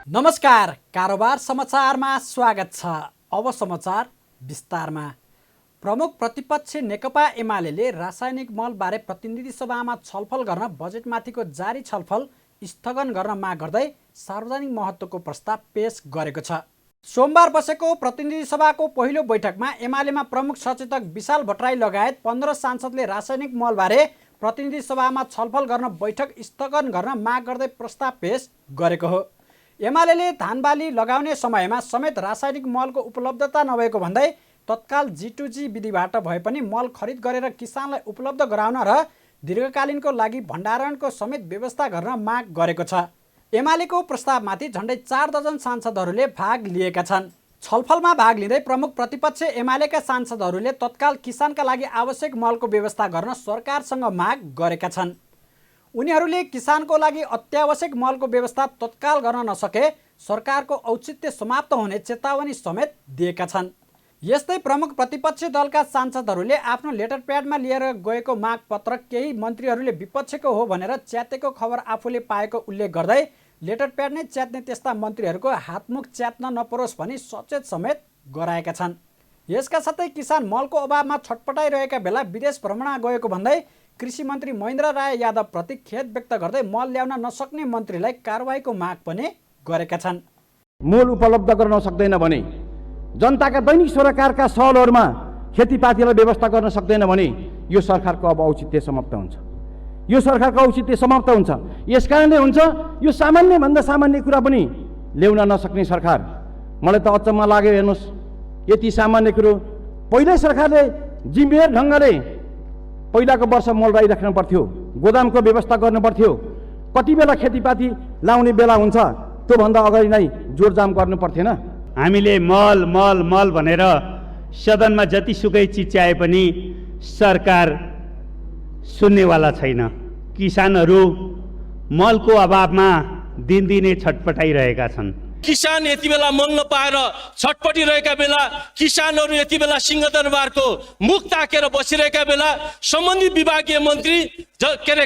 नमस्कार, कारोबार समाचारमा स्वागत छ। अब समाचार विस्तारमा। प्रमुख प्रतिपक्ष नेकपा एमाले रासायनिक मलबारे प्रतिनिधि सभामा छलफल गर्न बजेटमाथिको जारी छलफल स्थगन गर्न माग गर्दै सार्वजनिक महत्त्वको प्रस्ताव पेश गरेको छ। सोमबार बसेको प्रतिनिधि सभाको पहिलो बैठकमा एमालेमा प्रमुख सचेतक विशाल भट्टराई लगायत 15 सांसदले रासायनिक मलबारे प्रतिनिधि सभामा छलफल गर्न बैठक स्थगन गर्न माग गर्दै प्रस्ताव पेश गरेको हो। एमाले धान बाली लगाउने समयमा समेत रासायनिक मलको उपलब्धता नभएको भन्दै तत्काल G2G विधिबाट भए पनि मल खरिद गरेर किसानलाई उपलब्ध गराउन र दीर्घकालीनको लागि भण्डारणको समेत व्यवस्था गर्न माग गरेको छ। एमालेको प्रस्तावमाथि झन्डै 4 दर्जन सांसदहरूले भाग लिएका छन्। छलफलमा भाग लिँदै प्रमुख प्रतिपक्ष एमालेका सांसदहरूले तत्काल किसानका लागि आवश्यक मलको व्यवस्था गर्न सरकारसँग माग गरेका छन्। उनीहरूले किसानको लागि अत्यावश्यक मलको व्यवस्था तत्काल गर्न नसके सरकारको औचित्य समाप्त हुने चेतावनी समेत दिएका छन्। यस्तै प्रमुख प्रतिपक्षी दलका सांसदहरूले आफ्नो लेटर प्याडमा लिएर गएको माग पत्र केही मन्त्रीहरूले विपक्षको हो भनेर च्यातेको खबर आफूले पाएको उल्लेख गर्दै लेटर प्याड नै च्यात्ने त्यस्ता मन्त्रीहरूको हातमुख च्यात्न नपरोस् भनी सचेत समेत गराएका छन्। यसका साथै किसान मलको अभावमा छटपटाइरहेका बेला विदेश भ्रमणमा गएको भन्दै कृषि मन्त्री महेन्द्र राय यादव प्रति खेद व्यक्त गर्दै मल ल्याउन नसक्ने मन्त्रीलाई कारबाहीको माग पनि गरेका छन्। मल उपलब्ध गर्न सक्दैन भने, जनताका दैनिक सरोकारका सहलहरूमा खेतीपातीलाई व्यवस्था गर्न सक्दैन भने यो सरकारको अब औचित्य समाप्त हुन्छ। यो सरकारको औचित्य समाप्त हुन्छ। यसकारणले हुन्छ यो सामान्य भन्दा सामान्य कुरा पनि ल्याउन नसक्ने सरकार। मलाई त अचम्म लाग्यो। हेर्नुहोस्, यति सामान्य कुरो पहिल्यै सरकारले जिम्मेवार ढङ्गले पहिलाको वर्ष मल राखिराख्नु पर्थ्यो, गोदामको व्यवस्था गर्नु पर्थ्यो। कति बेला खेतीपाती लाउने बेला हुन्छ त्योभन्दा अगाडि नै जोडजाम गर्नु पर्थेन। हामीले मल मल मल भनेर सदनमा जतिसुकै चिच्याए पनि सरकार सुन्नेवाला छैन। किसानहरू मलको अभावमा दिनदिनै छटपटाइरहेका छन्। किसान यति बेला मल नपाएर छटपटिरहेका बेला, किसानहरू यति बेला सिंहदरबारको मुख ताकेर बसिरहेका बेला सम्बन्धित विभागीय मन्त्री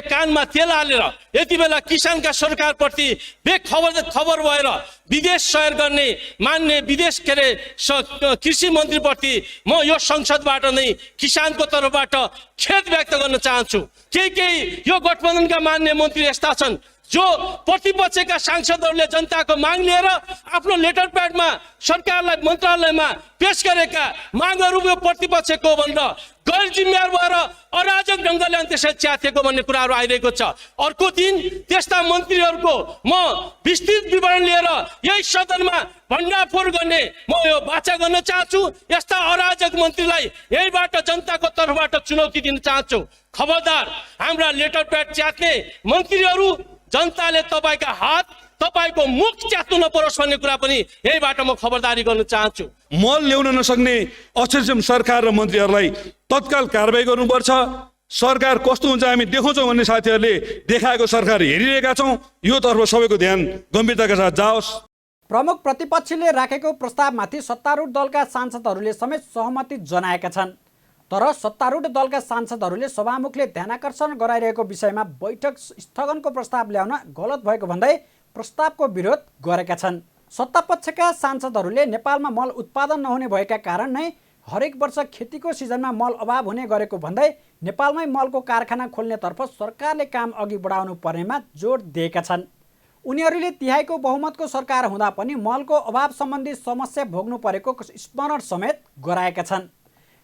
कानमा तेल हालेर यति बेला किसानका सरकारप्रति बेखबर भएर विदेश सैर गर्ने मान्ने विदेश कृषि मन्त्रीप्रति म यो संसदबाट नै किसानको तर्फबाट खेद व्यक्त गर्न चाहन्छु। केही यो गठबन्धनका मान्य मन्त्री यस्ता छन् जो प्रतिपक्षका सांसदहरूले जनताको माग लिएर आफ्नो लेटर प्याडमा सरकारलाई मन्त्रालयमा पेश गरेका मागहरू प्रतिपक्षको भनेर गैर जिम्मेवार भएर अराजक ढङ्गले अनि त्यसलाई च्यातेको भन्ने कुराहरू आइरहेको छ। अर्को दिन त्यस्ता मन्त्रीहरूको म विस्तृत विवरण लिएर यही सदनमा भण्डाफोर गर्ने म यो वाचा गर्न चाहन्छु। यस्ता अराजक मन्त्रीलाई यहीबाट जनताको तर्फबाट चुनौती दिन चाहन्छु। खबरदार, हाम्रा लेटर प्याड च्यात्ने मन्त्रीहरू, जनताले तपाईका हात तपाईको मुख च्यात्नु नपरोस् भन्ने कुरा पनि यहीबाट म खबरदारी गर्न चाहन्छु। मल ल्याउन नसक्ने अक्षम सरकार र मन्त्रीहरूलाई तत्काल कारबाही गर्नुपर्छ। सरकार कस्तो हुन्छ हामी देखाउँछौँ भन्ने साथीहरूले देखाएको सरकार हेरिरहेका छौँ। यो तर्फ सबैको ध्यान गम्भीरताका साथ जाओस्। प्रमुख प्रतिपक्षले राखेको प्रस्तावमाथि सत्तारूढ दलका सांसदहरूले समेत सहमति जनाएका छन्। तर सत्तारूढ दलका सांसदहरूले सभामुखले ध्यानाकर्षण गराइरहेको विषयमा बैठक स्थगनको प्रस्ताव ल्याउन गलत भएको भन्दै प्रस्तावको विरोध गरेका छन्। सत्तापक्षका सांसदहरूले नेपालमा मल उत्पादन नहुने भएका कारण नै हरेक वर्ष खेतीको सिजनमा मल अभाव हुने गरेको भन्दै नेपालमै मलको कारखाना खोल्नेतर्फ सरकारले काम अघि बढाउनु पर्नेमा जोड दिएका छन्। उनीहरूले तिहाईको बहुमतको सरकार हुँदा पनि मलको अभाव सम्बन्धी समस्या भोग्नु परेको स्मरण समेत गराएका छन्।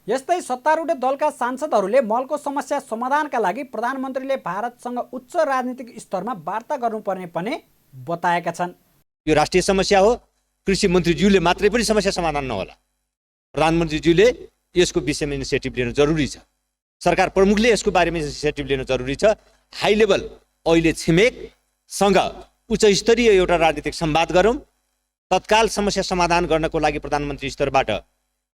यस्तै सत्तारूढ दलका सांसदहरूले मलको समस्या समाधानका लागि प्रधानमन्त्रीले भारतसँग उच्च राजनीतिक स्तरमा वार्ता गर्नुपर्ने पनि बताएका छन्। यो राष्ट्रिय समस्या हो। कृषि मन्त्रीज्यूले मात्रै पनि समस्या समाधान नहोला। प्रधानमन्त्रीज्यूले यसको विषयमा इनिसिएटिभ लिनु जरुरी छ। सरकार प्रमुखले यसको बारेमा इनिसिएटिभ लिनु जरुरी छ। हाई लेभल अहिले छिमेकसँग उच्च स्तरीय एउटा राजनीतिक संवाद गरौँ। तत्काल समस्या समाधान गर्नको लागि प्रधानमन्त्री स्तरबाट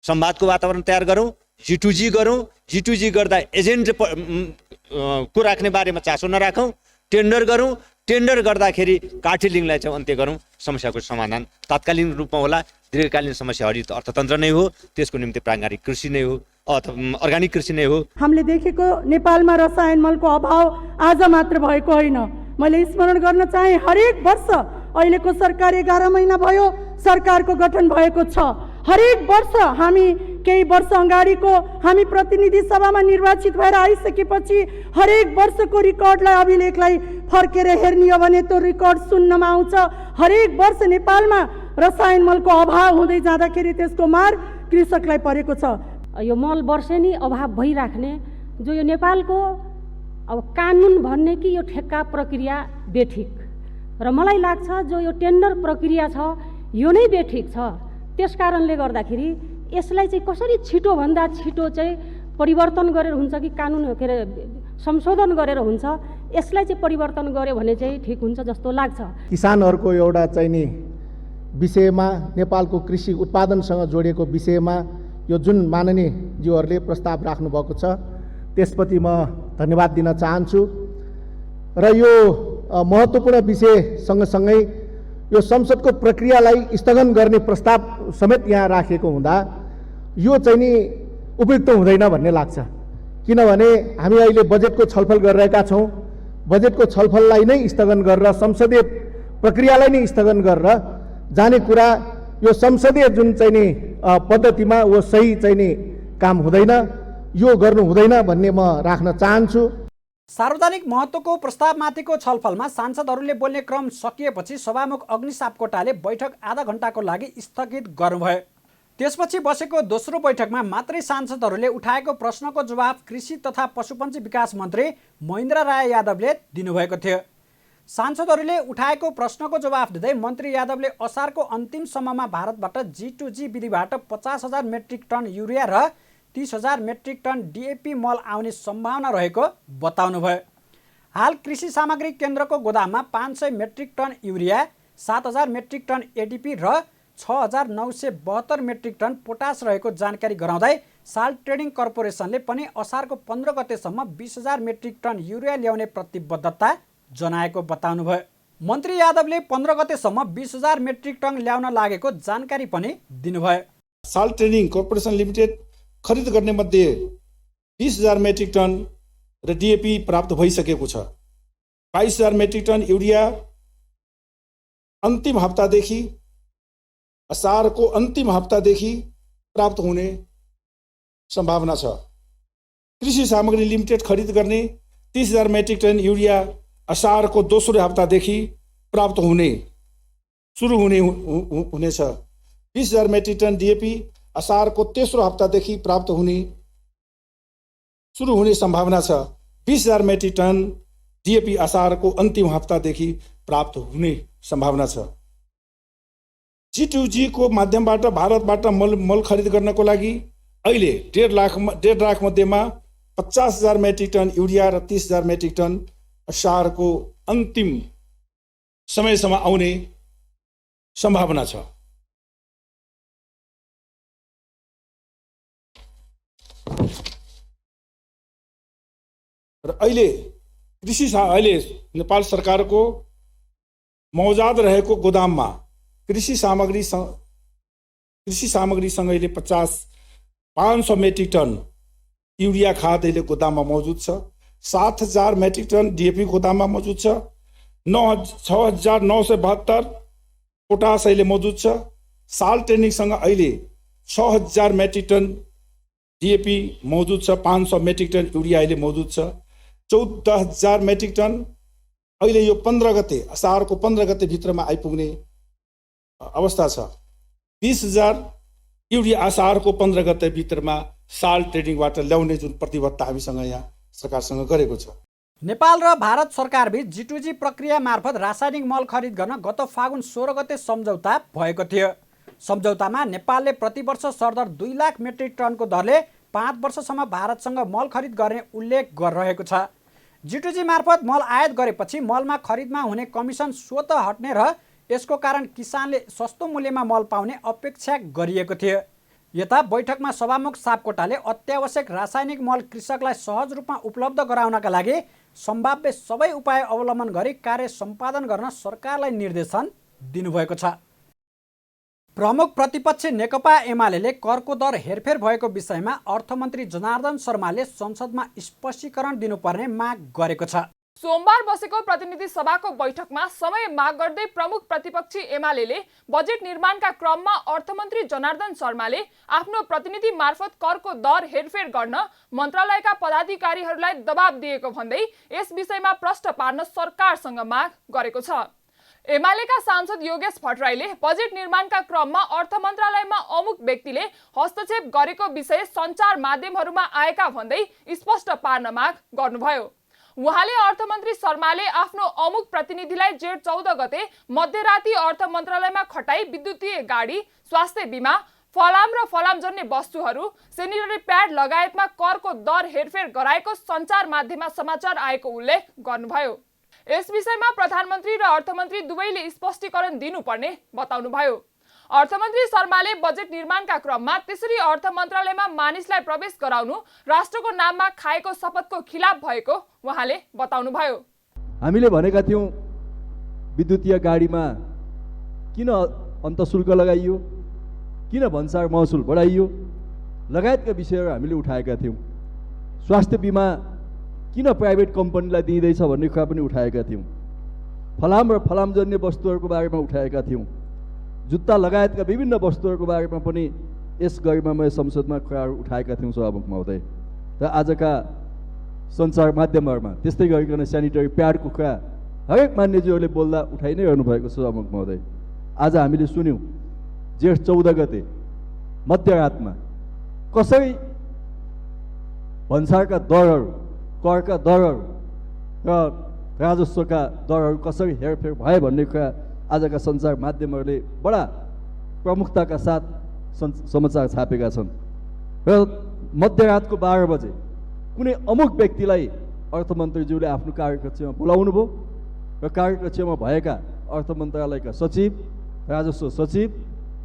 संवादको वातावरण तयार गरौँ। G2G गरौँ। G2G गर्दा एजेन्ट को राख्ने बारेमा चासो नराखौँ। टेन्डर गरौँ। टेन्डर गर्दाखेरि कार्टेलिङलाई चाहिँ अन्त्य गरौँ। समस्याको समाधान तात्कालिक रूपमा होला। दीर्घकालीन समस्या हरित अर्थतन्त्र नै हो। त्यसको निम्ति प्राङ्गारिक कृषि नै हो अथवा अर्गानिक कृषि नै हो। हामीले देखेको नेपालमा रसायन मलको अभाव आज मात्र भएको होइन। मैले स्मरण गर्न चाहे हरेक वर्ष अहिलेको सरकार 11 महिना भयो सरकारको गठन भएको छ। हरेक वर्ष हामी केही वर्ष अगाडिको हामी प्रतिनिधि सभामा निर्वाचित भएर आइसकेपछि हरेक वर्षको रिकर्डलाई अभिलेखलाई फर्केर हेर्ने हो भने त्यो रिकर्ड सुन्नमा आउँछ। हरेक वर्ष नेपालमा रसायन मलको अभाव हुँदै जाँदाखेरि त्यसको मार कृषकलाई परेको छ। यो मल वर्षेनी अभाव भइराख्ने जो यो नेपालको अब कानुन भन्ने कि यो ठेक्का प्रक्रिया बेठिक र मलाई लाग्छ जो यो टेन्डर प्रक्रिया छ यो नै बेठिक छ। त्यस कारणले गर्दाखेरि यसलाई चाहिँ कसरी छिटोभन्दा छिटो चाहिँ परिवर्तन गरेर हुन्छ कि कानुन के अरे संशोधन गरेर हुन्छ, यसलाई चाहिँ परिवर्तन गर्यो भने चाहिँ ठिक हुन्छ जस्तो लाग्छ। किसानहरूको एउटा चाहिँ नि विषयमा नेपालको कृषि उत्पादनसँग जोडिएको विषयमा यो जुन माननीय ज्यूहरूले प्रस्ताव राख्नुभएको छ त्यसप्रति म धन्यवाद दिन चाहन्छु। र यो महत्त्वपूर्ण विषय सँगसँगै यो संसदको प्रक्रियालाई स्थगन गर्ने प्रस्ताव समेत यहाँ राखेको हुँदा यो चाहिँ नि उपयुक्त हुँदैन भन्ने लाग्छ। किनभने हामी अहिले बजेटको छलफल गरिरहेका छौँ। बजेटको छलफललाई नै स्थगन गरेर संसदीय प्रक्रियालाई नै स्थगन गरेर जाने कुरा यो संसदीय जुन चाहिँ नि पद्धतिमा वो सही चाहिँ नि काम हुँदैन, यो गर्नु हुँदैन भन्ने म राख्न चाहन्छु। सार्वजनिक महत्त्वको प्रस्तावमाथिको छलफलमा सांसदहरूले बोल्ने क्रम सकिएपछि सभामुख अग्नि सापकोटाले बैठक आधा घण्टाको लागि स्थगित गर्नुभयो। त्यसपछि बसेको दोस्रो बैठकमा मात्रै सांसदहरूले उठाएको प्रश्नको जवाफ कृषि तथा पशुपन्छी विकास मन्त्री महेन्द्र राय यादवले दिनुभएको थियो। सांसदहरूले उठाएको प्रश्नको जवाफ दिँदै मन्त्री यादवले असारको अन्तिमसम्ममा भारतबाट G2G विधिबाट 50,000 मेट्रिक टन युरिया र 30,000 मेट्रिक टन DAP मल आउने सम्भावना रहेको बताउनुभयो। हाल कृषि सामग्री केन्द्रको गोदाममा 500 metric ton urea, 7,000 metric ton ADP र 6,972 मेट्रिक टन पोटास रहेको जानकारी गराउँदै साल्ट ट्रेडिङ कर्पोरेसनले पनि असारको 15 गतेसम्म 20,000 मेट्रिक टन युरिया ल्याउने प्रतिबद्धता जनाएको बताउनुभयो। मन्त्री यादवले 15 गतेसम्म 20,000 मेट्रिक टन ल्याउन लागेको जानकारी पनि दिनुभयो। साल्ट ट्रेडिङ कर्पोरेसन लिमिटेड खरिद गर्ने मध्ये 20,000 मेट्रिक टन र DAP प्राप्त भइसकेको छ। 22,000 मेट्रिक टन युरिया अन्तिम हप्तादेखि असारको अन्तिम हप्तादेखि प्राप्त हुने सम्भावना छ। कृषि सामग्री लिमिटेड खरिद गर्ने 30,000 मेट्रिक टन युरिया असारको दोस्रो हप्तादेखि प्राप्त सुरु हुनेछ। 20,000 मेट्रिक टन DAP असारको तेस्रो हप्तादेखि प्राप्त सुरु हुने सम्भावना छ। 20,000 मेट्रिक टन DAP असारको अन्तिम हप्तादेखि प्राप्त हुने सम्भावना छ। G2G को माध्यमबाट भारतबाट मल खरिद गर्नको लागि अहिले 1.5 लाख मध्येमा 50,000 मेट्रिक टन युरिया र 30,000 मेट्रिक टन असारको अन्तिम समयसम्म आउने सम्भावना छ। र अहिले नेपाल सरकारको मौजाद रहेको गोदाममा कृषि सामग्रीसँग अहिले 500 मेट्रिक टन युरिया खाद अहिले गोदाममा मौजुद छ। 7,000 मेट्रिक टन DAP गोदाममा मौजुद छ। 6,972 पोटास अहिले मौजुद छ। साल्ट ट्रेडिङसँग अहिले 6,000 मेट्रिक टन DAP मौजुद छ। 500 मेट्रिक टन युरिया अहिले मौजुद छ। 14,000 मेट्रिक टन अहिले यो 15 गते असारको 15 गते भित्रमा आइपुग्ने अवस्था छ। 20,000 युरिया असारको 15 गते भित्रमा साल्ट ट्रेडिङबाट ल्याउने जुन प्रतिबद्धता हामीसँग यहाँ सरकारसँग गरेको छ। नेपाल र भारत सरकारबीच G2G प्रक्रिया मार्फत रासायनिक मल खरिद गर्न गत फागुन 16 गते सम्झौता भएको थियो। सम्झौतामा नेपालले प्रतिवर्ष सरदर 2 लाख मेट्रिक टनको दरले 5 वर्षसम्म भारतसँग मल खरिद गर्ने उल्लेख गरिरहेको छ। G2G मार्फत मल आयात गरेपछि मलमा खरिदमा हुने कमिसन स्वतः हट्ने र यसको कारण किसानले सस्तो मूल्यमा मल पाउने अपेक्षा गरिएको थियो। यता बैठकमा सभामुख सापकोटाले अत्यावश्यक रासायनिक मल कृषकलाई सहज रूपमा उपलब्ध गराउनका लागि सम्भाव्य सबै उपाय अवलम्बन गरी कार्य सम्पादन गर्न सरकारलाई निर्देशन दिनुभएको छ। प्रमुख प्रतिपक्ष नेकपा एमाले करको दर हेरफेर भएको विषयमा अर्थमन्त्री जनार्दन शर्माले संसदमा स्पष्टीकरण दिनुपर्ने माग गरेको छ। सोमबार बसेको प्रतिनिधि सभाको बैठकमा समय माग गर्दै प्रमुख प्रतिपक्षी एमाले बजेट निर्माणका क्रममा अर्थमन्त्री जनार्दन शर्माले आफ्नो प्रतिनिधि मार्फत करको दर हेरफेर गर्न मन्त्रालयका पदाधिकारीहरूलाई दबाब दिएको भन्दै यस विषयमा प्रश्न पार्न सरकारसँग माग गरेको छ। एमालेका सांसद योगेश भट्टराईले बजेट निर्माणका क्रममा अर्थ मन्त्रालयमा अमुक व्यक्तिले हस्तक्षेप गरेको विषय सञ्चार माध्यमहरूमा आएका भन्दै स्पष्ट पार्न माग गर्नुभयो। उहाँले अर्थमन्त्री शर्माले आफ्नो अमुक प्रतिनिधिलाई जेठ 14 गते मध्यराती अर्थ मन्त्रालयमा खटाई विद्युतीय गाडी, स्वास्थ्य बिमा, फलाम र फलामजन्य वस्तुहरू, सेनिटरी प्याड लगायतमा करको दर हेरफेर गराएको सञ्चार माध्यममा समाचार आएको उल्लेख गर्नुभयो। यस विषयमा प्रधानमन्त्री र अर्थमन्त्री दुवैले स्पष्टीकरण दिनुपर्ने बताउनुभयो। अर्थमन्त्री शर्माले बजेट निर्माणका क्रममा त्यसरी अर्थ मन्त्रालयमा मानिसलाई प्रवेश गराउनु राष्ट्रको नाममा खाएको शपथको खिलाफ भएको उहाँले बताउनुभयो। हामीले भनेका थियौँ विद्युतीय गाडीमा किन अन्तशुल्क लगाइयो, किन भन्सार महसुल बढाइयो लगायतका विषयहरू हामीले उठाएका थियौँ। स्वास्थ्य बिमा किन प्राइभेट कम्पनीलाई दिइँदैछ भन्ने कुरा पनि उठाएका थियौँ। फलाम र फलामजन्य वस्तुहरूको बारेमा उठाएका थियौँ। जुत्ता लगायतका विभिन्न वस्तुहरूको बारेमा पनि यस गरिमामय संसदमा कुराहरू उठाएका थियौँ सभामुख महोदय। र आजका सञ्चार माध्यमहरूमा त्यस्तै गरिकन सेनिटरी प्याडको कुरा हरेक मान्यज्यूहरूले बोल्दा उठाइ नै रहनु भएको छ सभामुख महोदय। आज हामीले सुन्यौँ जेठ 14 गते मध्यरातमा कसरी भन्सारका दरहरू, करका दरहरू र राजस्वका दरहरू कसरी हेरफेर भए भन्ने कुरा आजका सञ्चार माध्यमहरूले बडा प्रमुखताका साथ समाचार छापेका छन्। र मध्यरातको 12 बजे कुनै अमुक व्यक्तिलाई अर्थमन्त्रीज्यूले आफ्नो कार्यकक्षमा बोलाउनु भयो र कार्यकक्षमा भएका अर्थ मन्त्रालयका सचिव, राजस्व सचिव,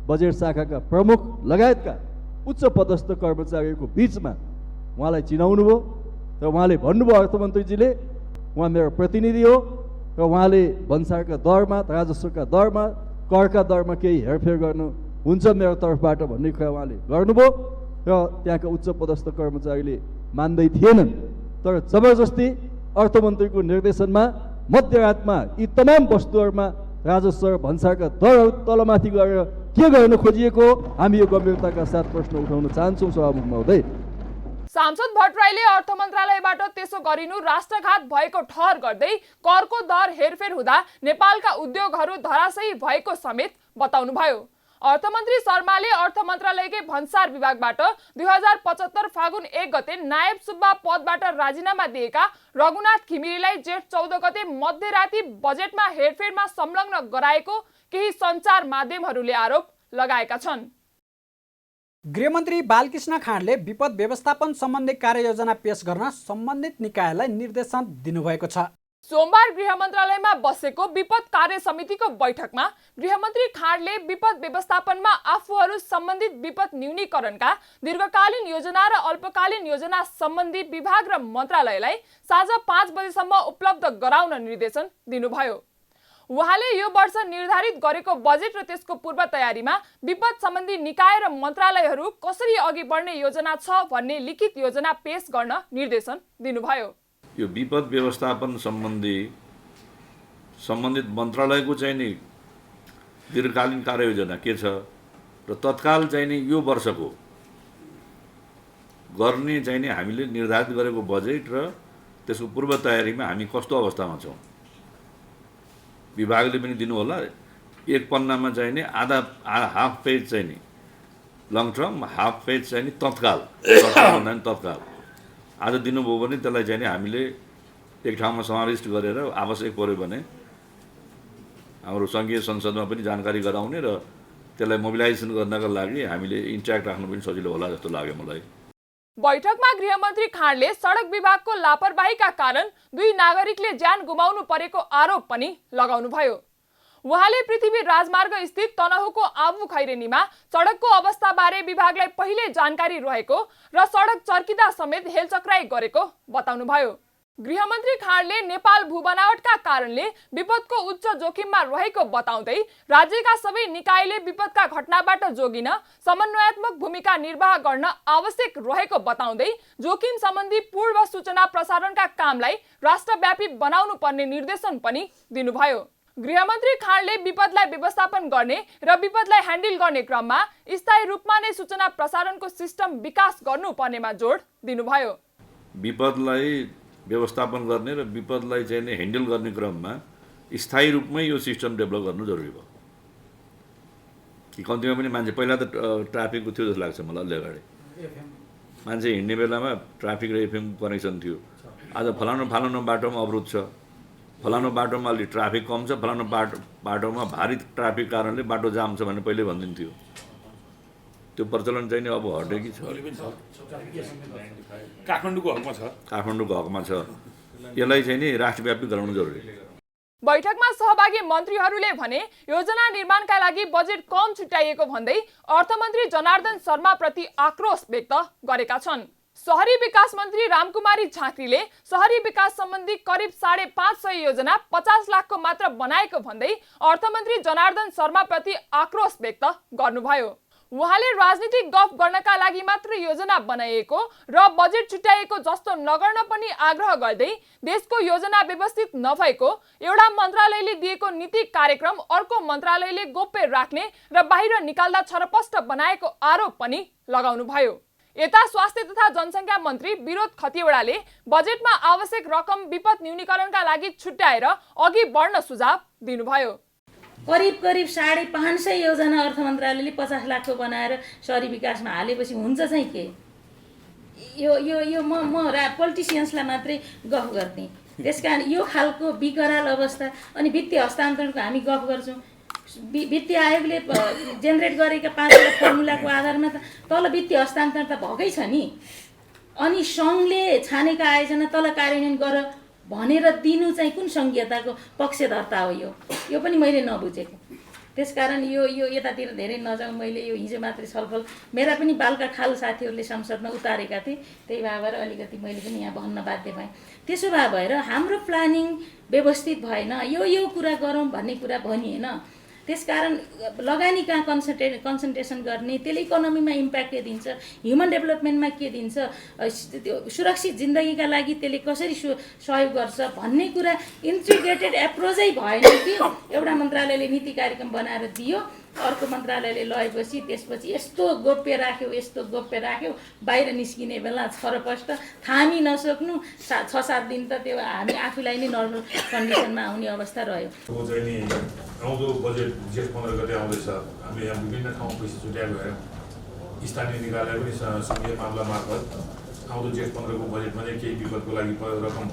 बजेट शाखाका प्रमुख लगायतका उच्च पदस्थ कर्मचारीहरूको बिचमा उहाँलाई चिनाउनु भयो र उहाँले भन्नुभयो अर्थमन्त्रीजीले उहाँ मेरो प्रतिनिधि हो र उहाँले भन्सारका दरमा, राजस्वका दरमा, करका दरमा केही हेरफेर गर्नु हुन्छ मेरो तर्फबाट भन्ने कुरा उहाँले गर्नुभयो र त्यहाँका उच्च पदस्थ कर्मचारीले मान्दै थिएनन्। तर जबरजस्ती अर्थमन्त्रीको निर्देशनमा मध्यरातमा यी तमाम वस्तुहरूमा राजस्व र भन्सारका दरहरू तलमाथि गरेर के गर्न खोजिएको हामी यो गम्भीरताका साथ प्रश्न उठाउन चाहन्छौँ सभामुख महोदय। सांसद भट्टराईले अर्थ मन्त्रालयबाट त्यसो गरिनु राष्ट्रघात भएको ठहर गर्दै करको दर हेरफेर हुँदा नेपालका उद्योगहरू धराशयी भएको समेत बताउनुभयो। अर्थमन्त्री शर्माले अर्थ मन्त्रालयकै भन्सार विभागबाट 2075 फागुन 1 गते नायब सुब्बा पदबाट राजीनामा दिएका रघुनाथ घिमिरेलाई जेठ 14 गते मध्यराती बजेटमा हेरफेरमा संलग्न गराएको केही सञ्चार माध्यमहरूले आरोप लगाएका छन्। गृहमन्त्री बालकृष्ण खाँडले विपद व्यवस्थापन सम्बन्धी कार्ययोजना पेश गर्न सम्बन्धित निकायलाई निर्देशन दिनुभएको छ। सोमबार गृह मन्त्रालयमा बसेको विपद कार्य समितिको बैठकमा गृहमन्त्री खाँडले विपद व्यवस्थापनमा आफूहरू सम्बन्धित विपद न्यूनीकरणका दीर्घकालीन योजना र अल्पकालीन योजना सम्बन्धी विभाग र मन्त्रालयलाई साँझ 5 बजेसम्म उपलब्ध गराउन निर्देशन दिनुभयो। उहाँले यो वर्ष निर्धारित गरेको बजेट र त्यसको पूर्व तयारीमा विपद सम्बन्धी निकाय र मन्त्रालयहरू कसरी अघि बढ्ने योजना छ भन्ने लिखित योजना पेश गर्न निर्देशन दिनुभयो। यो विपद व्यवस्थापन सम्बन्धित मन्त्रालयको चाहिँ नि दीर्घकालीन कार्ययोजना के छ र तत्काल चाहिँ नि यो वर्षको गर्ने चाहिँ नि हामीले निर्धारित गरेको बजेट र त्यसको पूर्व तयारीमा हामी कस्तो अवस्थामा छौँ विभागले पनि दिनु होला। एक पन्नामा चाहिँ नि आधा हाफ पेज चाहिँ नि लङ टर्म, हाफ पेज चाहिँ नि तत्काल भन्दा नि तत्काल आज दिनुभयो भने त्यसलाई चाहिँ नि हामीले एक ठाउँमा समाविष्ट गरेर आवश्यक पर्यो भने हाम्रो सङ्घीय संसदमा पनि जानकारी गराउने र त्यसलाई मोबिलाइजेसन गर्नका लागि हामीले इन्ट्याक्ट राख्नु पनि सजिलो होला जस्तो लाग्यो मलाई। बैठकमा गृहमन्त्री खाँडले सडक विभागको लापरवाहीका कारण 2 नागरिकले ज्यान गुमाउनु परेको आरोप पनि लगाउनुभयो। उहाँले पृथ्वी राजमार्ग स्थित तनहुको आबु खैरेनीमा सडकको अवस्थाबारे विभागलाई पहिले जानकारी रहेको र सडक चर्किँदा समेत हेलचक्राइ गरेको बताउनुभयो। गृहमन्त्री खाँडले नेपाल भूबनावटका कारणले विपदको उच्च जोखिममा रहेको बताउँदै राज्यका सबै निकायले विपदका घटनाबाट जोगिन समन्वयात्मक भूमिका निर्वाह गर्न आवश्यक रहेको बताउँदै जोखिम सम्बन्धी पूर्व सूचना प्रसारणका कामलाई राष्ट्रव्यापी बनाउनु पर्ने निर्देशन पनि दिनुभयो। गृहमन्त्री खाँडले विपदलाई व्यवस्थापन गर्ने र विपदलाई ह्यान्डल गर्ने क्रममा स्थायी रूपमा नै सूचना प्रसारणको सिस्टम विकास गर्नुपर्नेमा जोड दिनुभयो। विपदलाई व्यवस्थापन गर्ने र विपदलाई चाहिँ नि ह्यान्डल गर्ने क्रममा स्थायी रूपमै यो सिस्टम डेभलप गर्नु जरुरी भयो कि कम्तीमा पनि मान्छे पहिला त ट्राफिकको थियो जस्तो लाग्छ मलाई अलि अगाडि मान्छे हिँड्ने बेलामा ट्राफिक र एफएम कनेक्सन थियो। आज फलानु बाटोमा अवरोध छ, फलानु बाटोमा अलि ट्राफिक कम छ, फलानु बाटोमा भारी ट्राफिक कारणले बाटो जाम छ भनेर पहिले भनिदिन्थ्यो। त्यो प्रचलन चाहिँ नि अब हटेकी छ। काठमाडौँको हकमा छ। यसलाई चाहिँ नि राष्ट्रव्यापी गराउनु जरुरी। बैठकमा सहभागी मन्त्रीहरूले भने योजना निर्माणका लागि बजेट कम छुट्याइएको भन्दै अर्थमन्त्री जनार्दन शर्मा प्रति आक्रोश व्यक्त गरेका छन्। शहरी विकास मन्त्री रामकुमारी झाँक्रीले शहरी विकास सम्बन्धी करिब 550 योजना 50 लाखको मात्र बनाएको भन्दै अर्थमन्त्री जनार्दन शर्मा प्रति आक्रोश व्यक्त गर्नुभयो। उहाँले राजनीतिक गफ गर्नका लागि मात्र योजना बनाइएको र बजेट छुट्याइएको जस्तो नगर्न पनि आग्रह गर्दै देशको योजना व्यवस्थित नभएको, एउटा मन्त्रालयले दिएको नीति कार्यक्रम अर्को मन्त्रालयले गोप्य राख्ने र बाहिर निकाल्दा छरपष्ट बनाएको आरोप पनि लगाउनुभयो। यता स्वास्थ्य तथा जनसङ्ख्या मन्त्री विरोध खतिवडाले बजेटमा आवश्यक रकम विपद न्यूनीकरणका लागि छुट्याएर अघि बढ्न सुझाव दिनुभयो। करिब 550 योजना अर्थ मन्त्रालयले 50 लाखको बनाएर शहरी विकासमा हालेपछि हुन्छ चाहिँ के? यो म पोलिटिसियन्सलाई मात्रै गफ गर्ने। त्यसकारण यो खालको विकराल अवस्था अनि वित्तीय हस्तान्तरणको हामी गफ गर्छौँ। वित्तीय आयोगले जेनेरेट गरेका 5 फर्मुलाको आधारमा त तल वित्तीय हस्तान्तरण त भएकै छ नि। अनि सङ्घले छानेका आयोजना तल कार्यान्वयन गर भनेर दिनु चाहिँ कुन सङ्घीयताको पक्षधर्ता हो? यो पनि मैले नबुझेको। त्यसकारण यो यतातिर धेरै नजाउँ। मैले यो हिजो मात्रै छलफल मेरा पनि बालका खाल साथीहरूले संसदमा उतारेका थिए, त्यही भएर अलिकति मैले पनि यहाँ भन्न बाध्य भएँ। त्यसो भएर हाम्रो प्लानिङ व्यवस्थित भएन, यो कुरा गरौँ भन्ने कुरा भनिएन। त्यसकारण लगानी कहाँ कन्सन्ट्रेसन गर्ने, त्यसले इकोनोमीमा इम्प्याक्ट के दिन्छ, ह्युमन डेभलपमेन्टमा के दिन्छ, त्यो सुरक्षित जिन्दगीका लागि त्यसले कसरी सहयोग गर्छ भन्ने कुरा इन्टिग्रेटेड एप्रोचै भएन कि एउटा मन्त्रालयले नीति कार्यक्रम बनाएर दियो, अर्को मन्त्रालयले लगेपछि त्यसपछि यस्तो गोप्य राख्यो बाहिर निस्किने बेला छरपष्ट थामी नसक्नु 6-7 दिन त त्यो हामी आफूलाई नै नर्मल कन्डिसनमा आउने अवस्था रह्यो। आउँदो बजेट जेठ 15 गते आउँदैछ। हामीले यहाँ विभिन्न ठाउँमा पैसा छुट्याएको भएर स्थानीय निकायलाई पनि सङ्घीय मामला मार्फत आउँदो जेठ 15 को बजेटमा चाहिँ केही विपदको लागि रकम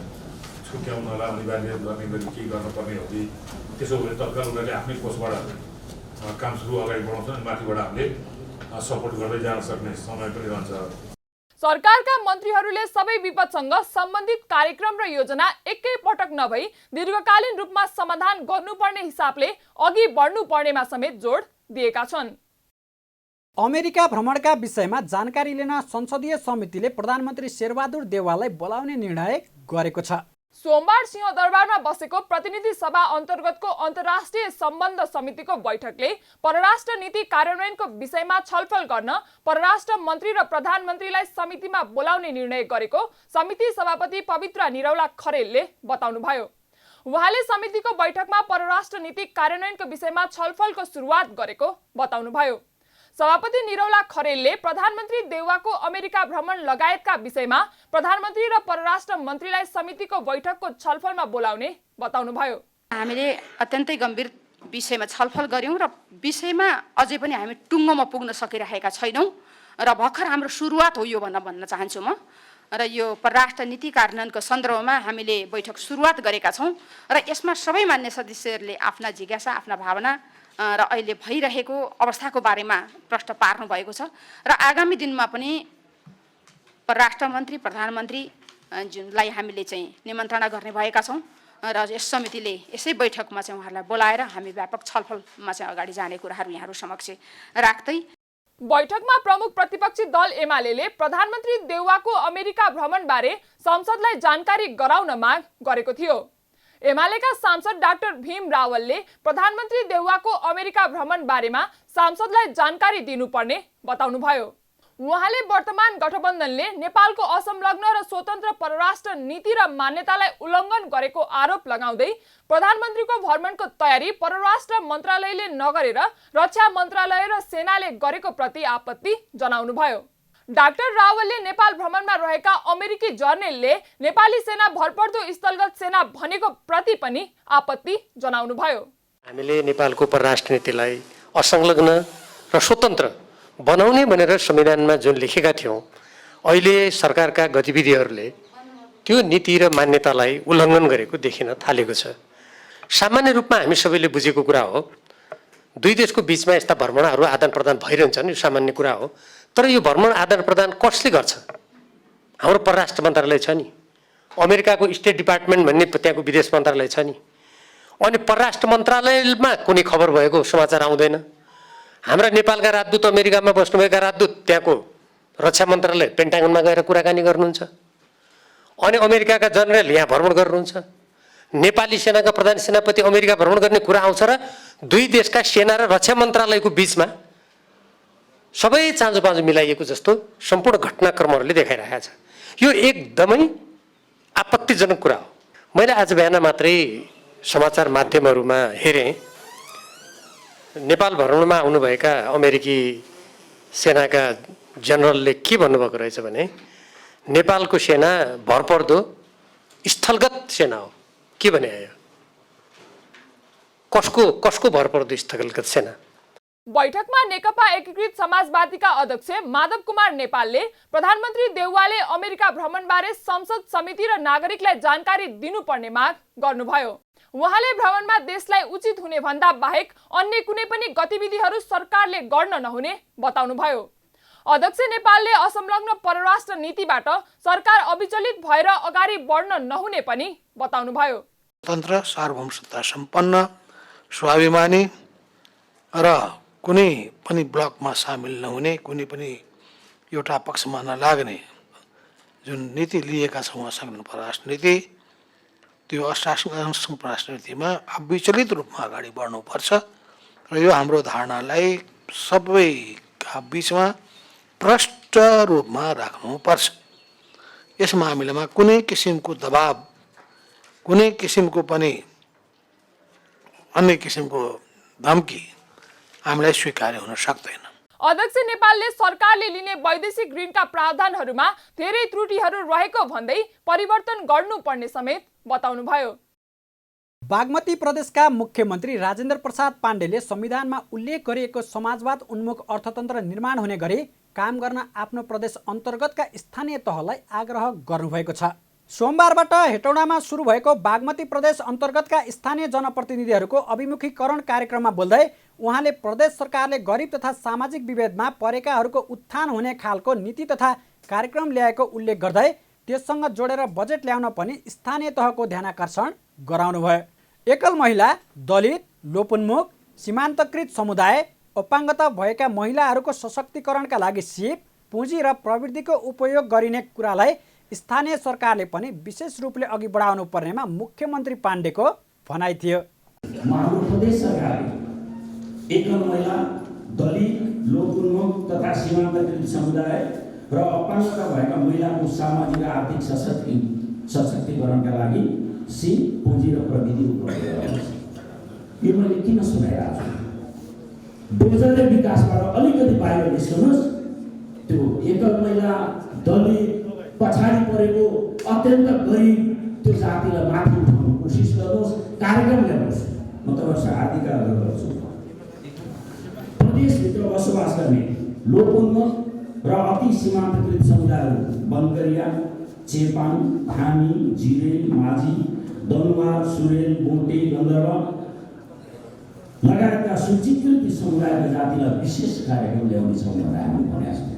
छुट्याउनलाई अनिवार्य गर्ने गरी केही गर्नुपर्ने हो कि त्यसो भने तत्काल उनीहरूले आफ्नै कोषबाट काम सुरु अगाडि बढाउँछन् अनि माथिबाट हामीले सपोर्ट गर्दै जान सक्ने समय पनि रहन्छ। सरकारका मन्त्रीहरूले सबै विपदसँग सम्बन्धित कार्यक्रम र योजना एकै पटक नभई दीर्घकालीन रूपमा समाधान गर्नुपर्ने हिसाबले अघि बढ्नुपर्नेमा समेत जोड दिएका छन्। अमेरिका भ्रमणका विषयमा जानकारी लिन संसदीय समितिले प्रधानमन्त्री शेरबहादुर देउवालाई बोलाउने निर्णय गरेको छ। सोमबार सिंहदरबारमा बसेको प्रतिनिधि सभा अन्तर्गतको अन्तर्राष्ट्रिय सम्बन्ध समितिको बैठकले परराष्ट्र नीति कार्यान्वयनको विषयमा छलफल गर्न परराष्ट्र मन्त्री र प्रधानमन्त्रीलाई समितिमा बोलाउने निर्णय गरेको समिति सभापति पवित्र निरौला खरेलले बताउनुभयो। उहाँले समितिको बैठकमा परराष्ट्र नीति कार्यान्वयनको विषयमा छलफलको सुरुवात गरेको बताउनुभयो। सभापति निरौला खरेलले प्रधानमन्त्री देउवाको अमेरिका भ्रमण लगायतका विषयमा प्रधानमन्त्री र परराष्ट्र मन्त्रीलाई समितिको बैठकको छलफलमा बोलाउने बताउनुभयो। हामीले अत्यन्तै गम्भीर विषयमा छलफल गर्यौं र विषयमा अझै पनि हामी टुङ्गोमा पुग्न सकिरहेका छैनौं र भर्खर हाम्रो सुरुवात हो यो भन्न चाहन्छु म। र यो परराष्ट्र नीति कार्यान्वयनको सन्दर्भमा हामीले बैठक सुरुवात गरेका छौं र यसमा सबै मान्य सदस्यहरूले आफ्ना जिज्ञासा, आफ्ना भावना र अहिले भइरहेको अवस्थाको बारेमा प्रश्न पार्नु भएको छ र आगामी दिनमा पनि परराष्ट्र मन्त्री, प्रधानमन्त्री जुनलाई हामीले चाहिँ निमन्त्रणा गर्ने भएका छौं र यस समितिले यसै बैठकमा चाहिँ उहाँहरूलाई बोलाएर हामी व्यापक छलफलमा चाहिँ अगाडि जाने कुराहरू यहाँहरू समक्ष राख्दै बैठकमा प्रमुख प्रतिपक्षी दल एमाले प्रधानमन्त्री देउवाको अमेरिका भ्रमणबारे संसदलाई जानकारी गराउन माग गरेको थियो। एमालेका सांसद डाक्टर भीम रावलले प्रधानमन्त्री देउवाको अमेरिका भ्रमण बारेमा सांसदलाई जानकारी दिनुपर्ने बताउनुभयो। उहाँले वर्तमान गठबन्धनले नेपालको असंलग्न र स्वतन्त्र परराष्ट्र नीति र मान्यतालाई उल्लङ्घन गरेको आरोप लगाउँदै प्रधानमन्त्रीको भ्रमणको तयारी परराष्ट्र मन्त्रालयले नगरेर रक्षा मन्त्रालय र सेनाले गरेको प्रति आपत्ति जनाउनुभयो। डाक्टर रावलले नेपाल भ्रमणमा रहेका अमेरिकी जर्नेलले नेपाली सेना भरपर्दो स्थलगत सेना भनेको प्रति पनि आपत्ति जनाउनुभयो। हामीले नेपालको परराष्ट्र नीतिलाई असंलग्न र स्वतन्त्र बनाउने भनेर संविधानमा जुन लेखेका थियौँ, अहिले सरकारका गतिविधिहरूले त्यो नीति र मान्यतालाई उल्लङ्घन गरेको देखिन थालेको छ। सामान्य रूपमा हामी सबैले बुझेको कुरा हो, दुई देशको बिचमा यस्ता भ्रमणहरू आदान प्रदान भइरहन्छन्, यो सामान्य कुरा हो। तर यो भ्रमण आदान प्रदान कसले गर्छ? हाम्रो परराष्ट्र मन्त्रालय छ नि, अमेरिकाको स्टेट डिपार्टमेन्ट भन्ने त्यहाँको विदेश मन्त्रालय छ नि, अनि परराष्ट्र मन्त्रालयमा कुनै खबर भएको समाचार आउँदैन। हाम्रा नेपालका राजदूत अमेरिकामा बस्नुभएका राजदूत त्यहाँको रक्षा मन्त्रालय पेन्टागनमा गएर कुराकानी गर्नुहुन्छ, अनि अमेरिकाका जनरल यहाँ भ्रमण गर्नुहुन्छ। नेपाली सेनाका प्रधान सेनापति अमेरिका भ्रमण गर्ने कुरा आउँछ र दुई देशका सेना र रक्षा मन्त्रालयको बिचमा सबै चाँजो पाँजो मिलाइएको जस्तो सम्पूर्ण घटनाक्रमहरूले देखाइरहेको छ। यो एकदमै आपत्तिजनक कुरा हो। मैले आज बिहान मात्रै समाचार माध्यमहरूमा हेरेँ, नेपाल भ्रमणमा आउनुभएका अमेरिकी सेनाका जनरलले के भन्नुभएको रहेछ भने नेपालको सेना भरपर्दो स्थलगत सेना हो। के भने आयो? कसको भरपर्दो स्थलगत सेना? बैठकमा नेकपा एकीकृत समाजवादीका अध्यक्ष माधव कुमार नेपालले प्रधानमन्त्री देउवाले अमेरिका भ्रमणबारे संसद समिति र नागरिकलाई जानकारी दिनुपर्ने माग गर्नुभयो। उहाँले भ्रमणमा देशलाई उचित हुने भन्दा बाहेक अन्य कुनै पनि गतिविधिहरू सरकारले गर्न नहुने बताउनुभयो। अध्यक्ष नेपालले असंलग्न परराष्ट्र नीतिबाट सरकार अविचलित भएर अगाडि बढ्न नहुने पनि बताउनुभयो। स्वतन्त्र सार्वभौम सत्ता सम्पन्न स्वाभिमानी र कुनै पनि ब्लकमा सामेल नहुने, कुनै पनि एउटा पक्षमा नलाग्ने जुन नीति लिएका छौँ असंलग्न परराष्ट्र नीति, त्यो असंलग्न परराष्ट्र नीतिमा अविचलित रूपमा अगाडि बढ्नुपर्छ र यो हाम्रो धारणालाई सबैका बिचमा प्रष्ट रूपमा राख्नुपर्छ। यस मामिलामा कुनै किसिमको दबाव, कुनै किसिमको पनि अन्य किसिमको धम्की हामीलाई स्वीकार्य हुन सक्दैन। अध्यक्ष नेपालले सरकारले लिने वैदेशिक ऋणका प्रावधानहरूमा धेरै त्रुटिहरू रहेको भन्दै परिवर्तन गर्नुपर्ने समेत बताउनुभयो। बागमती प्रदेशका मुख्यमन्त्री राजेन्द्र प्रसाद पाण्डेले संविधानमा उल्लेख गरिएको समाजवाद उन्मुख अर्थतन्त्र निर्माण हुने गरी काम गर्न आफ्नो प्रदेश अन्तर्गतका स्थानीय तहलाई आग्रह गर्नुभएको छ। सोमबारबाट हेटौडामा सुरु भएको बागमती प्रदेश अन्तर्गतका स्थानीय जनप्रतिनिधिहरूको अभिमुखीकरण कार्यक्रममा बोल्दै उहाँले प्रदेश सरकारले गरिब तथा सामाजिक विभेदमा परेकाहरूको उत्थान हुने खालको नीति तथा कार्यक्रम ल्याएको उल्लेख गर्दै त्यससँग जोडेर बजेट ल्याउन पनि स्थानीय तहको ध्यानाकर्षण गराउनुभयो। एकल महिला, दलित, लोपोन्मुख, सीमान्तकृत समुदाय, अपाङ्गता भएका महिलाहरूको सशक्तिकरणका लागि सिप, पुँजी र प्रविधिको उपयोग गरिने कुरालाई स्थानीय सरकारले पनि विशेष रूपले अघि बढाउनु पर्नेमा मुख्यमन्त्री पाण्डेको भनाइ थियो। हाम्रो प्रदेश सरकारले एकल महिला, दलित, लोपोन्मुख तथा सीमान्तकृत समुदाय र अपाङ्गता भएका महिलाको सामाजिक र आर्थिक सशक्तिकरणका लागि सिप, पुँजी र प्रविधि उपयोग गर्नुपर्छ। यो मैले किन सुनाइरहेको छु? बोझले विकासबाट अलिकति बाहिर निस्कनुहोस्, त्यो एकल महिला, दलित, पछाडि परेको अत्यन्त गरिब त्यो जातिलाई माथि उठाउन कोसिस गर्नुहोस्, कार्यक्रम ल्याउनुहोस्। म तपाईँसँग हार्दिक आग्रह गर्छु। प्रदेशभित्र बसोबास गर्ने लोपोन्मुख र अति सीमान्तकृत समुदायहरू बनकरिया, चेपाङ, धामी, जिरेल, माझी, दनुवार, सुरेल, बोटे, गन्धर्व लगायतका सूचीकृत समुदायका जातिलाई विशेष कार्यक्रम ल्याउनेछौँ भनेर हामी भनेका छौँ।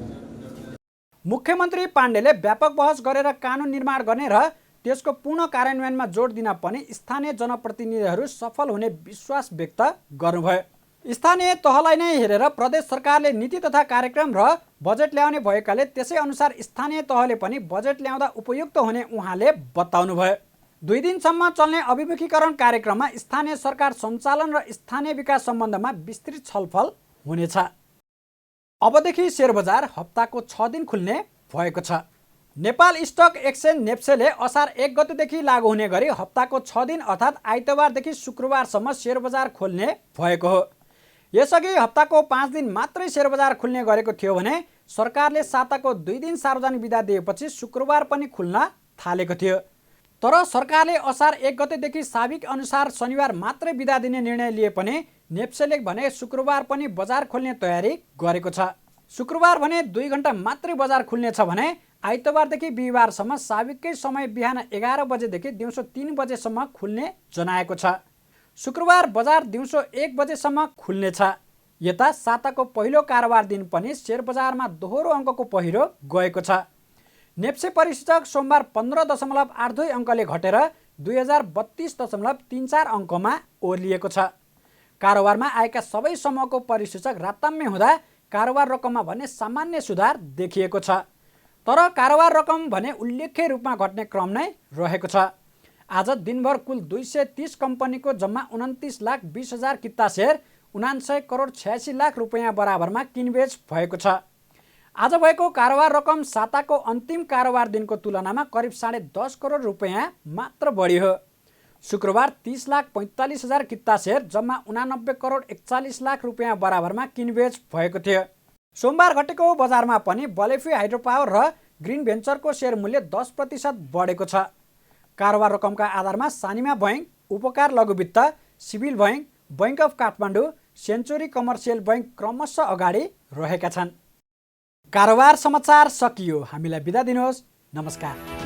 मुख्यमन्त्री पाण्डेले व्यापक बहस गरेर कानुन निर्माण गर्ने र त्यसको पूर्ण कार्यान्वयनमा जोड दिन पनि स्थानीय जनप्रतिनिधिहरू सफल हुने विश्वास व्यक्त गर्नुभयो। स्थानीय तहलाई नै हेरेर प्रदेश सरकारले नीति तथा कार्यक्रम र बजेट ल्याउने भएकाले त्यसै अनुसार स्थानीय तहले पनि बजेट ल्याउँदा उपयुक्त हुने उहाँले बताउनुभयो। 2 दिनसम्म चल्ने अभिमुखीकरण कार्यक्रममा स्थानीय सरकार सञ्चालन र स्थानीय विकास सम्बन्धमा विस्तृत छलफल हुनेछ। अबदेखि शेयर बजार हप्ताको 6 दिन खुल्ने भएको छ। नेपाल स्टक एक्सचेन्ज नेप्सेले असार 1 गतेदेखि लागू हुने गरी हप्ताको 6 दिन अर्थात् आइतबारदेखि शुक्रबारसम्म शेयर बजार खोल्ने भएको हो। यसअघि हप्ताको 5 दिन मात्रै शेयर बजार खुल्ने गरेको थियो भने सरकारले साताको 2 दिन सार्वजनिक बिदा दिएपछि शुक्रबार पनि खुल्न थालेको थियो। तर सरकारले असार 1 गतेदेखि साबिक अनुसार शनिबार मात्रै बिदा दिने निर्णय लिए पनि नेप्सेले भने शुक्रबार पनि बजार खोल्ने तयारी गरेको छ। शुक्रबार भने 2 घण्टा मात्रै बजार खुल्नेछ भने आइतबारदेखि बिहिबारसम्म साबिकै समय बिहान 11 बजेदेखि दिउँसो 3 बजेसम्म खुल्ने जनाएको छ। शुक्रबार बजार दिउँसो 1 बजेसम्म खुल्नेछ। यता साताको पहिलो कारोबार दिन पनि शेयर बजारमा दोहोरो अङ्कको पहिरो गएको छ। नेप्से परिसूचक सोमबार 15.82 अङ्कले घटेर 2032.34 अङ्कमा ओर्लिएको छ। कारोबारमा आएका सबै समूहको परिसूचक राताम्य हुँदा कारोबार रकममा भने सामान्य सुधार देखिएको छ। तर कारोबार रकम भने उल्लेख्य रूपमा घट्ने क्रम नै रहेको छ। आज दिनभर कुल 230 कम्पनीको जम्मा 29,20,000 किता शेयर 99 करोड 86 लाख रुपियाँ बराबरमा किनबेच भएको छ। आज भएको कारोबार रकम साताको अन्तिम कारोबार दिनको तुलनामा करिब 10.5 करोड रुपियाँ मात्र बढी हो। शुक्रबार 30,45,000 किता शेयर जम्मा 89 करोड 41 लाख रुपियाँ बराबरमा किनबेच भएको थियो। सोमबार घटेको बजारमा पनि बलेफी हाइड्रो पावर र ग्रिन भेन्चरको शेयर मूल्य 10% बढेको छ। कारोबार रकमका आधारमा Sanima Bank, Upakar Laghubitta, Civil Bank, Bank of Kathmandu, Century Commercial Bank क्रमशः अगाडि रहेका छन्। कारोबार समाचार सकियो। हामीलाई बिदा दिनुहोस्। नमस्कार।